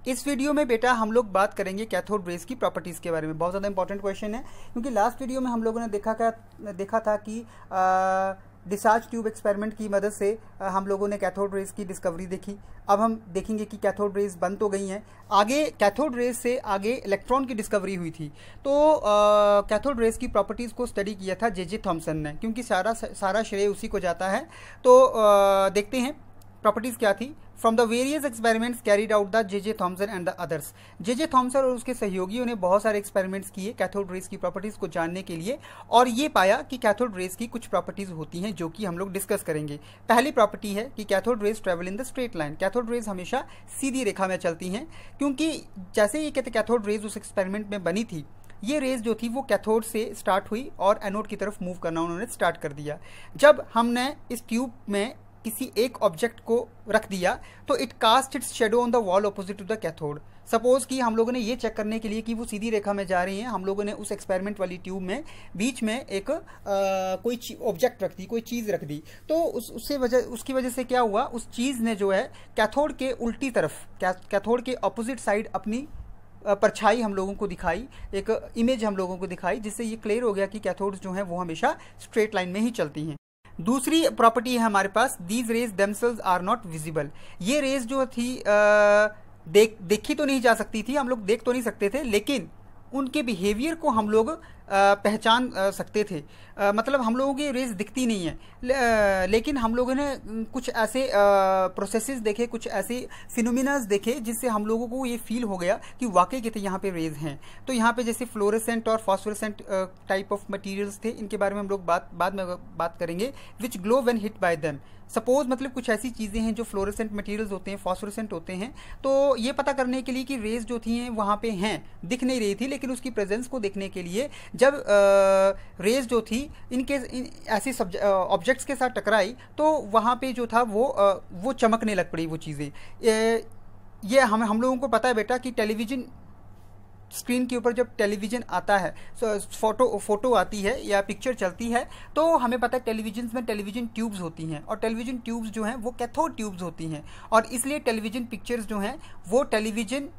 इस वीडियो में बेटा हम लोग बात करेंगे कैथोड रेज की प्रॉपर्टीज़ के बारे में। बहुत ज़्यादा इंपॉर्टेंट क्वेश्चन है, क्योंकि लास्ट वीडियो में हम लोगों ने देखा था कि डिस्चार्ज ट्यूब एक्सपेरिमेंट की मदद से हम लोगों ने कैथोड रेज की डिस्कवरी देखी। अब हम देखेंगे कि कैथोड रेज बन तो गई हैं, आगे कैथोड रेज से आगे इलेक्ट्रॉन की डिस्कवरी हुई थी। तो कैथोड रेज की प्रॉपर्टीज़ को स्टडी किया था जे थॉमसन ने, क्योंकि सारा श्रेय उसी को जाता है। तो देखते हैं प्रॉपर्टीज़ क्या थी। From the various experiments carried out the J Thomson and the others. J Thomson और उसके सहयोगियों ने बहुत सारे एक्सपेरिमेंट्स किए कैथोड रेज की प्रॉपर्टीज़ को जानने के लिए, और ये पाया कि कैथोड रेज की कुछ प्रॉपर्टीज़ होती हैं जो कि हम लोग डिस्कस करेंगे। पहली प्रॉपर्टी है कि cathode rays travel in the straight line. Cathode rays हमेशा सीधी रेखा में चलती हैं, क्योंकि जैसे ये कहते कैथोड रेज उस एक्सपेरिमेंट में बनी थी, ये रेज जो थी वो कैथोड से स्टार्ट हुई और एनोड की तरफ मूव करना उन्होंने स्टार्ट कर दिया। जब हमने इस ट्यूब में किसी एक ऑब्जेक्ट को रख दिया तो it cast its shadow on the wall opposite to the cathode. Suppose कि हम लोगों ने ये चेक करने के लिए कि वो सीधी रेखा में जा रही हैं, हम लोगों ने उस एक्सपेरिमेंट वाली ट्यूब में बीच में एक कोई ऑब्जेक्ट रख दी, कोई चीज़ रख दी। तो उसकी वजह से क्या हुआ, उस चीज़ ने जो है कैथोड के उल्टी तरफ, कैथोड के ऑपोजिट साइड अपनी परछाई हम लोगों को दिखाई, एक इमेज हम लोगों को दिखाई, जिससे ये क्लियर हो गया कि कैथोड्स जो हैं वो हमेशा स्ट्रेट लाइन में ही चलती हैं। दूसरी प्रॉपर्टी है हमारे पास, these rays themselves are not visible. ये रेज जो थी देखी तो नहीं जा सकती थी, हम लोग देख तो नहीं सकते थे, लेकिन उनके बिहेवियर को हम लोग पहचान सकते थे। मतलब हम लोगों की रेज दिखती नहीं है, लेकिन हम लोगों ने कुछ ऐसे प्रोसेसेस देखे, कुछ ऐसे फिनोमिनास देखे, जिससे हम लोगों को ये फील हो गया कि वाकई के यहाँ पे रेज हैं। तो यहाँ पे जैसे फ्लोरेसेंट और फॉस्फोरेसेंट टाइप ऑफ मटेरियल्स थे, इनके बारे में हम लोग बाद में बात करेंगे। Which glow when hit by them. Suppose मतलब कुछ ऐसी चीज़ें हैं जो फ्लोरेसेंट मटेरियल्स होते हैं, फॉस्फोरेसेंट होते हैं। तो ये पता करने के लिए कि रेज जो थी हैं वहाँ पे हैं, दिख नहीं रही थी, लेकिन उसकी प्रेजेंस को देखने के लिए जब रेज जो थी ऐसे ऑब्जेक्ट्स के साथ टकराई, तो वहाँ पे जो था वो चमकने लग पड़ी वो चीज़ें। ये हम लोगों को पता है बेटा कि टेलीविज़न स्क्रीन के ऊपर जब टेलीविज़न आता है, फोटो आती है या पिक्चर चलती है, तो हमें पता है टेलीविज़न में टेलीविज़न ट्यूब्स होती हैं, और टेलीविज़न ट्यूब्स जो हैं वो कैथोड ट्यूब्स होती हैं, और इसलिए टेलीविज़न पिक्चर्स जो हैं वो टेलीविज़न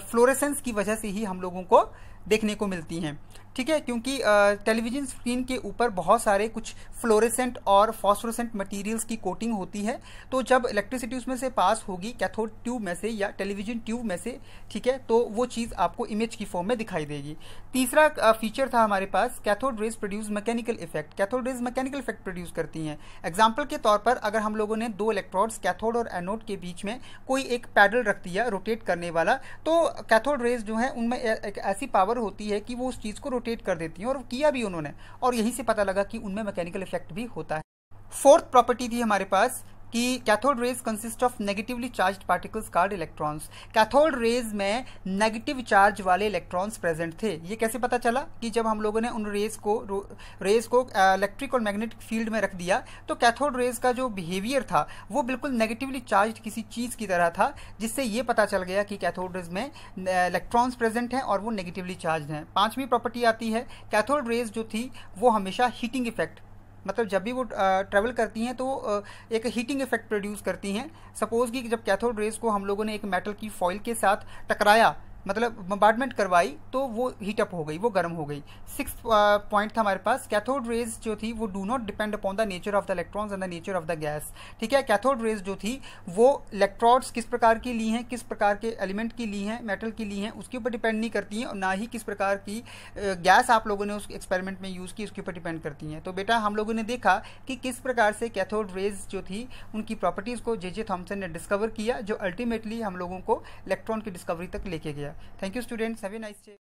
फ्लोरेसेंस की वजह से ही हम लोगों को देखने को मिलती हैं। ठीक है, क्योंकि टेलीविज़न स्क्रीन के ऊपर बहुत सारे कुछ फ्लोरेसेंट और फॉस्फोरेसेंट मटेरियल्स की कोटिंग होती है। तो जब इलेक्ट्रिसिटी उसमें से पास होगी कैथोड ट्यूब में से या टेलीविज़न ट्यूब में से, ठीक है, तो वो चीज़ आपको इमेज की फॉर्म में दिखाई देगी। तीसरा फीचर था हमारे पास, cathode rays produce mechanical effect. Cathode rays mechanical effect produce करती हैं। एग्जाम्पल के तौर पर अगर हम लोगों ने दो इलेक्ट्रोड्स कैथोड और एनोड के बीच में कोई एक पैडल रख दिया रोटेट करने वाला, तो कैथोड रेज जो है उनमें एक ऐसी पावर होती है कि वो उस चीज़ को रोटेट कर देती हैं, और किया भी उन्होंने, और यहीं से पता लगा कि उनमें मैकेनिकल इफेक्ट भी होता है। फोर्थ प्रॉपर्टी थी हमारे पास कि cathode rays consist of negatively charged particles called electrons. Cathode rays में नेगेटिव चार्ज वाले इलेक्ट्रॉन्स प्रेजेंट थे। ये कैसे पता चला कि जब हम लोगों ने उन रेज को इलेक्ट्रिक और मैग्नेटिक फील्ड में रख दिया, तो कैथोड रेज का जो बिहेवियर था वो बिल्कुल नेगेटिवली चार्ज किसी चीज़ की तरह था, जिससे ये पता चल गया कि कैथोड रेज में इलेक्ट्रॉन्स प्रेजेंट हैं और वो नेगेटिवली चार्ज हैं। पांचवी प्रॉपर्टी आती है, कैथोड रेज जो थी वो हमेशा हीटिंग इफेक्ट, मतलब जब भी वो ट्रैवल करती हैं तो एक हीटिंग इफेक्ट प्रोड्यूस करती हैं। सपोज कि जब कैथोड रेज को हम लोगों ने एक मेटल की फॉइल के साथ टकराया, मतलब बम्बार्डमेंट करवाई, तो वो हीटअप हो गई, वो गर्म हो गई। सिक्स्थ पॉइंट था हमारे पास, कैथोड रेज जो थी वो do not depend upon the nature of the electrons and the nature of the gas. ठीक है, कैथोड रेज जो थी वो इलेक्ट्रोड्स किस प्रकार की ली हैं, किस प्रकार के एलिमेंट की ली हैं, मेटल की ली हैं, उसके ऊपर डिपेंड नहीं करती हैं, और ना ही किस प्रकार की गैस आप लोगों ने उस एक्सपेरिमेंट में यूज़ की उसके ऊपर डिपेंड करती हैं। तो बेटा हम लोगों ने देखा कि किस प्रकार से कैथोड रेज जो थी उनकी प्रॉपर्टीज़ को जे थॉमसन ने डिस्कवर किया, जो अल्टीमेटली हम लोगों को इलेक्ट्रॉन की डिस्कवरी तक लेके गया। Thank you students, have a nice day.